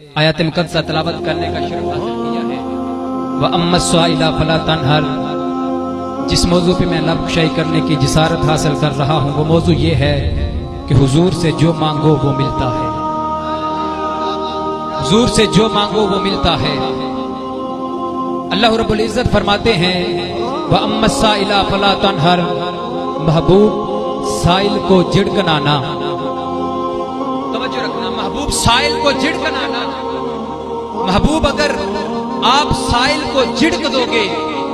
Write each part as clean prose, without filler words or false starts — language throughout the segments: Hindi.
आयतुल मुक़द्दसा तिलावत करने का शरफ हासिल किया है। व अम्मा स्वाइला फला तनहर, जिस मौजू पे मैं लबशाई करने की जिसारत हासिल कर रहा हूँ वो मौजू ये है कि हुजूर से जो मांगो वो मिलता है। हुजूर से जो मांगो वो मिलता है। अल्लाह रब्बुल इज्जत फरमाते हैं व अम्मा स्वाइला फला तनहर, महबूब साइल को झिड़कनाना। तवज्जो रखना, महबूब साइल को झिड़कनाना। महबूब अगर आप साइल को झिड़क दोगे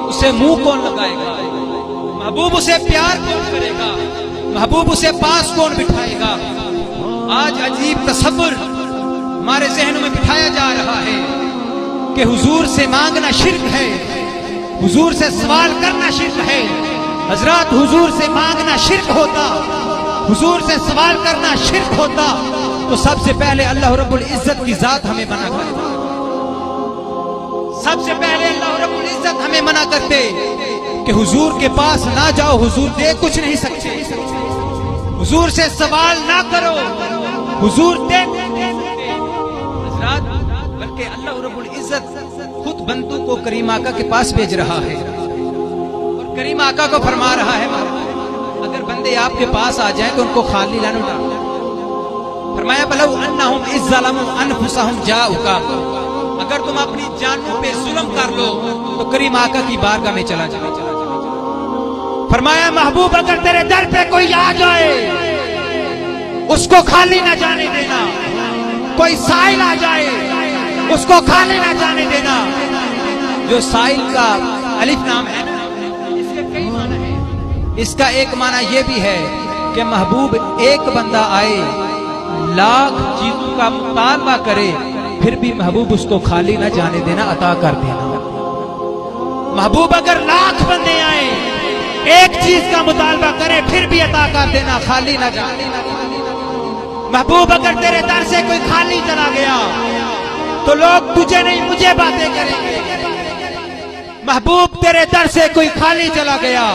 उसे मुंह कौन लगाएगा? महबूब उसे प्यार कौन करेगा? महबूब उसे पास कौन बिठाएगा? आज अजीब तसव्वुर हमारे जहनों में बिठाया जा रहा है कि हुजूर से मांगना शिर्क है, हुजूर से सवाल करना शिर्क है। हजरत हुजूर से मांगना शिर्क होता, हुजूर से सवाल करना शिर्क होता तो सबसे पहले अल्लाह रब्बुल इज्जत की जात हमें मना करते। सबसे पहले अल्लाह रब्बुल इज्जत हमें मना करते कि हुजूर के पास ना जाओ, हुजूर दे कुछ नहीं सकते। हुजूर से सवाल ना करो, हुजूर दे हजरत, बल्कि अल्लाह रब्बुल इज्जत खुद बंदू को करीम आका के पास भेज रहा है और करीम आका को फरमा रहा है अगर बंदे आपके पास आ जाएं तो उनको खाली लाना उठा। फरमाया बलऊ अन्नहुम इज़्ज़लमू अनफुसहुम जाऊका, अगर तुम अपनी जानों पे जुल्म कर लो तो करीम आका की बारगाह में चला जाए। फरमाया महबूब अगर तेरे दर पे कोई आ जाए उसको खाली ना जाने देना। कोई साइल आ जाए उसको खाली ना जाने देना। जो साइल का अलिफ नाम है इसके कई माना है। इसका एक माना यह भी है कि महबूब एक बंदा आए लाख चीजों का मुतालबा करे फिर भी महबूब उसको खाली ना जाने देना, अता कर देना। महबूब अगर लाख बंदे आए एक चीज का मुतालबा करे फिर भी अता कर देना, खाली ना जाने। महबूब अगर तेरे दर से कोई खाली चला गया तो लोग तुझे नहीं मुझे बातें करेंगे। महबूब तेरे दर से कोई खाली चला गया,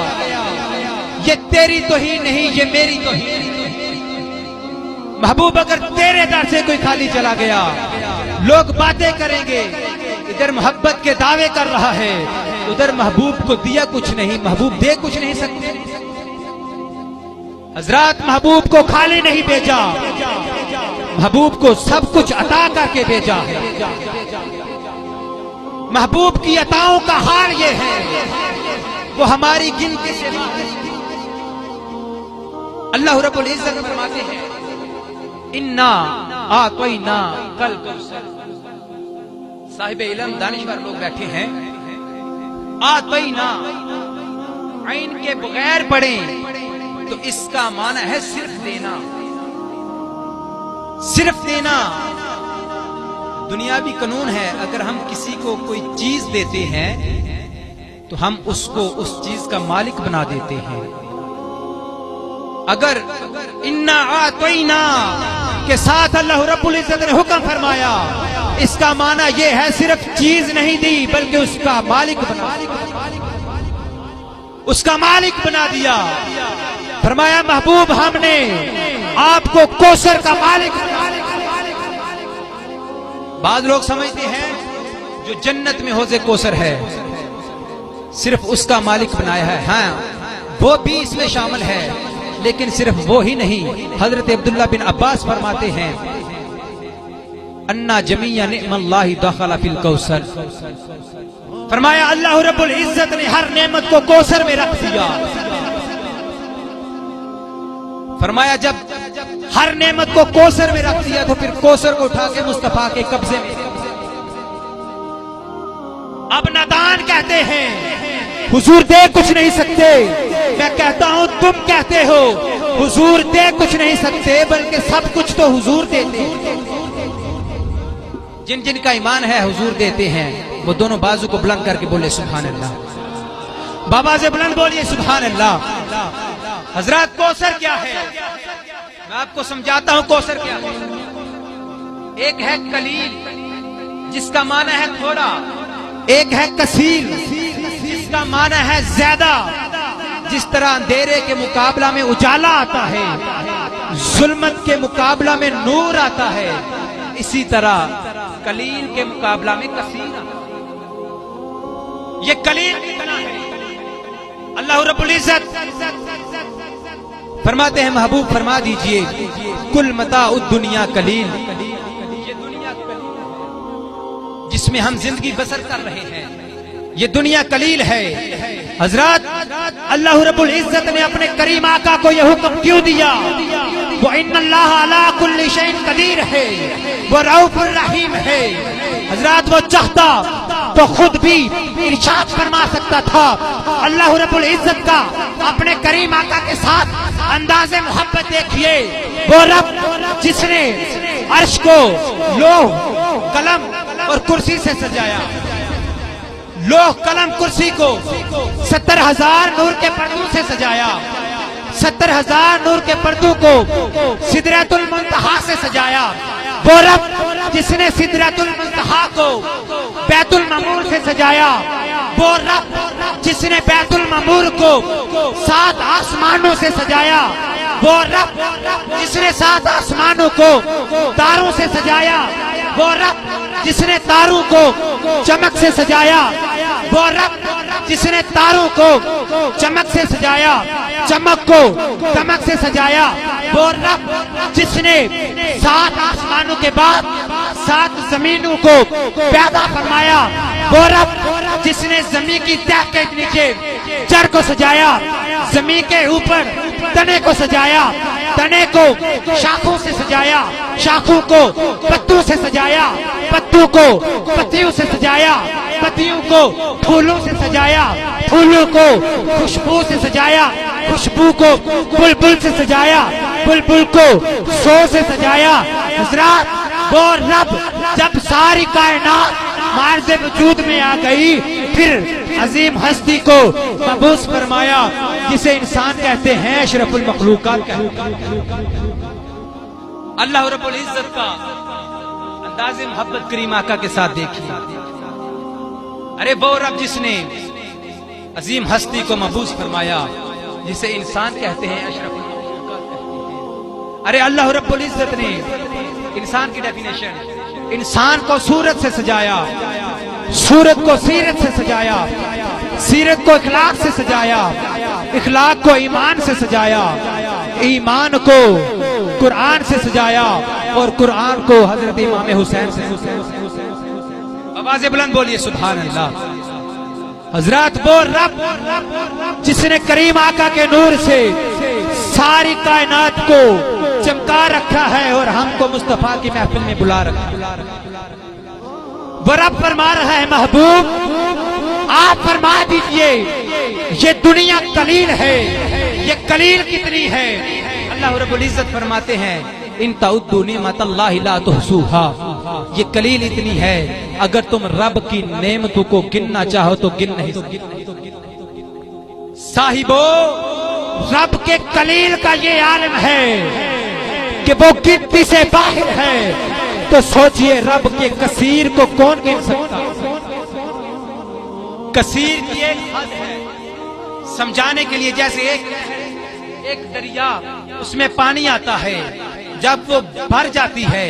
ये तेरी तो ही नहीं ये मेरी तो ही। महबूब अगर तेरे दर से कोई खाली चला गया लोग बातें करेंगे, इधर मोहब्बत के दावे कर रहा है उधर महबूब को दिया कुछ नहीं, महबूब दे कुछ नहीं सकते। हजरत महबूब को खाली नहीं भेजा, महबूब को सब कुछ अता करके भेजा है। महबूब की अताओं का हाल ये है वो हमारी गिनती से अल्लाह रब्बुल इज्जत फरमाते हैं इन्ना आतैना कल कौसर। साहिब इल्म दानिशवर लोग बैठे हैं। आतैना ऐन के बगैर पढ़े तो इसका माना है सिर्फ देना। सिर्फ देना दुनियावी कानून है। अगर हम किसी को कोई चीज देते हैं तो हम उसको उस चीज का मालिक बना देते हैं। अगर इन्ना आतैना के साथ अल्लाह रब्बुल इज्जत ने हुक्म फरमाया, इसका माना यह है सिर्फ चीज नहीं दी बल्कि उसका मालिक बना, उसका मालिक बना दिया। फरमाया महबूब हमने आपको कौसर का मालिक। बाद लोग समझते हैं जो जन्नत में हौज़े कौसर है सिर्फ उसका मालिक बनाया है। हाँ वो भी इसमें शामिल है लेकिन सिर्फ वो ही नहीं। हजरत अब्दुल्ला बिन अब्बास फरमाते हैं अन्ना जमीया निअमल्लाहि दखला फिल कौसर। फरमाया अल्लाह रब्बुल इज्जत ने हर नेमत को कौसर में रख दिया। फरमाया जब हर नेमत को कौसर में रख दिया तो फिर कौसर को उठा के मुस्तफा के कब्जे में। अब नादान कहते हैं हुजूर दे कुछ नहीं सकते। मैं कहता हूं तुम कहते हो हुजूर दे कुछ नहीं सकते बल्कि सब कुछ तो हुजूर देते हैं। जिन जिन का ईमान है हुजूर देते हैं वो दोनों बाजू को बुलंद करके बोले सुभान अल्लाह। बाबा से बुलंद बोलिए सुभान अल्लाह। हजरत कौसर क्या है मैं आपको समझाता हूं। कौसर क्या है? एक है कलील जिसका माना है थोड़ा, एक है कसीर जिसका माना है ज्यादा। जिस तरह अंधेरे के मुकाबला में उजाला आता है, जुल्मत के मुकाबला में नूर आता है, इसी तरह कलील के मुकाबला में कसीर आता है। ये कलील कितना है। अल्लाह रब्बुल इज्जत फरमाते हैं, महबूब फरमा दीजिए, कुल मताउद दुनिया कलील, ये दुनिया कलील जिसमें हम जिंदगी बसर कर रहे हैं, ये दुनिया कलील है। हजरत, अल्लाह रब्बुल इज्जत ने अपने करीम आका को यह हुक्म क्यों दिया? वो इन्नल्लाह अला कुल्ली शैइन कदीर है, वो रऊफुर रहीम है। हजरत, वो चाहता तो खुद भी इरशाद फरमा सकता था। अल्लाह रब्बुल इज्जत का अपने करीम आका के साथ अंदाज़े मोहब्बत देखिए। वो रब जिसने अर्श को लोह कलम और कुर्सी से सजाया, लोह कलम कुर्सी को 70,000 नूर के पर्दों से सजाया, 70,000 नूर के पर्दों को सिदरतुल मुंतहा से सजाया। वो रब जिसने सिदरतुल मुंतहा को बैतुल ममूर से सजाया, वो रब जिसने बैतुल ममूर को 7 आसमानों से सजाया, वो रब जिसने 7 आसमानों को तारों से सजाया, वो रब जिसने तारों को चमक से सजाया, वो रब जिसने तारों को चमक से सजाया, चमक को चमक से सजाया, वो रब जिसने 7 आसमानों के बाद 7 जमीनों को पैदा फरमाया, वो रब जिसने जमीन की तह के नीचे जड़ को सजाया, जमीन के ऊपर तने को सजाया, तने को शाखों से सजाया, शाखों को पत्तों से सजाया, पत्तों को पत्तियों से सजाया, पत्तियों को फूलों से सजाया, फूलों को खुशबू से सजाया, खुशबू को बुलबुल से सजाया, बुलबुल को सो से सजाया। हजरत, वो रब जब सारी कायनात मार्ज़े वजूद में आ गई, फिर अजीम हस्ती को मबूस फरमाया, जिसे इंसान कहते हैं, अशरफुल मखलूकात कहते हैं। अल्लाह रब्बुल इज्जत का अंदाज़े मोहब्बत करीम आका के साथ देखिए। अरे वो रब जिसने अजीम हस्ती को मबूस फरमाया, जिसे इंसान कहते हैं, अशरफुल मखलूकात कहते हैं। अरे अल्लाह रब्बुल इज्जत ने इंसान की डेफिनेशन, इंसान को सूरत से सजाया, सूरत को सीरत से सजाया, सीरत को इखलाक से सजाया, इखलाक को ईमान से सजाया, ईमान को कुरान से सजाया, और कुरान को हजरत इमाम हुसैन से। आवाज़ बुलंद बोलिए सुभान अल्लाह। हजरत, वो रब जिसने करीम आका के नूर से सारी कायनात को चमका रखा है और हमको मुस्तफा की महफिल में बुला रखा है, वो रब फरमा रहा है, महबूब आप फरमा दीजिए, ये दुनिया कलील है, ये कलील कितनी है। अल्लाह रब्बुल इज्जत फरमाते हैं, इन तउद्दू निअमतल्लाहि ला तुहसूहा, ये कलील इतनी है, अगर तुम रब की नेमतों को गिनना चाहो तो गिन नहीं सकते। साहिबो, रब के कलील का ये आलम है कि वो गिनती से बाहर है, तो सोचिए रब के कसीर को कौन गिन सकता। कसीर की एक हद है समझाने के लिए, जैसे एक दरिया, उसमें पानी आता है, जब वो भर जाती है,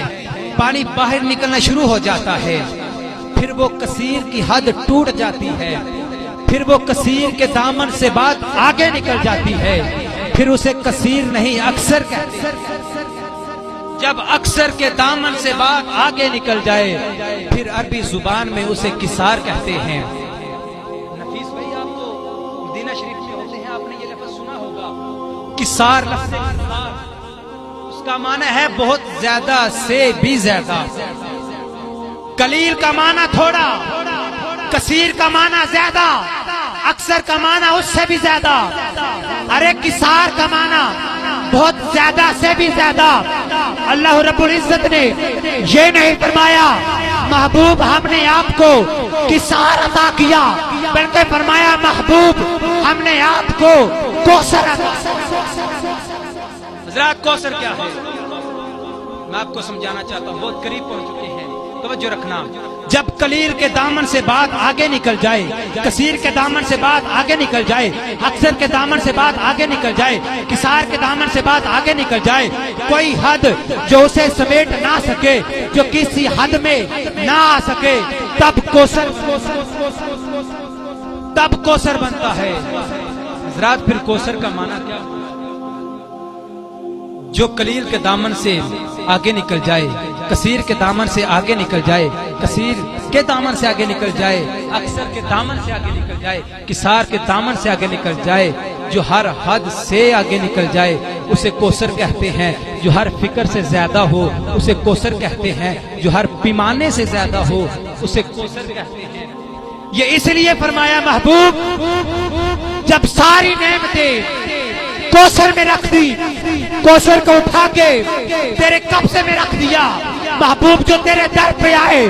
पानी बाहर निकलना शुरू हो जाता है, फिर वो कसीर की हद टूट जाती है, फिर वो कसीर के दामन से बात आगे निकल जाती है, फिर उसे कसीर नहीं अक्सर कहते हैं। जब अक्सर के दामन से बात आगे निकल जाए, फिर अरबी जुबान में उसे किसार कहते हैं। नफीस भाई, आप तो मदीना शरीफ में होते हैं, आपने ये लफ्ज़ सुना होगा, किसार। उसका माना है बहुत ज्यादा से भी ज्यादा। कलील का माना थोड़ा, कसीर का माना ज्यादा, अक्सर का माना उससे भी ज्यादा। अरे किसार का माना बहुत ज्यादा से भी ज्यादा। अल्लाह रब्बुल इज्जत ने ये नहीं फरमाया महबूब हमने आपको किसार अता किया, बल्कि फरमाया महबूब हमने आपको कौसर अता। हज़रात, कौसर क्या है मैं आपको समझाना चाहता हूँ, बहुत करीब पहुंच चुके हैं, तवज्जो रखना। जब कलील के दामन से बात आगे निकल जाए, कसीर के दामन से बात आगे निकल जाए, अक्सर के दामन से बात आगे निकल जाए, किसार के दामन से बात आगे निकल जाए, कोई हद जो उसे समेट ना सके, जो किसी हद में ना आ सके, तब कोसर बनता है। हज़रात, फिर कोसर का माना क्या? जो कलील के दामन से आगे निकल जाए, कसीर के दामन से आगे निकल जाए, कसीर के दामन से आगे निकल जाए, अक्सर के दामन से आगे निकल जाए, किसार के दामन से आगे निकल जाए, जो हर हद से आगे निकल जाए उसे कोसर कहते हैं। जो हर फिक्र से ज्यादा हो उसे कोसर कहते हैं। जो हर पैमाने से ज्यादा हो उसे कोसर कहते हैं। ये इसलिए फरमाया महबूब जब सारी नेमतें कोसर में रख दी, कोसर को उठा के तेरे कब्जे में रख दिया, महबूब जो तेरे दर पे आए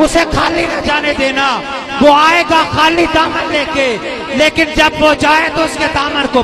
उसे खाली न जाने देना। वो आएगा खाली दामन लेके, लेकिन जब वो जाए तो उसके दामन को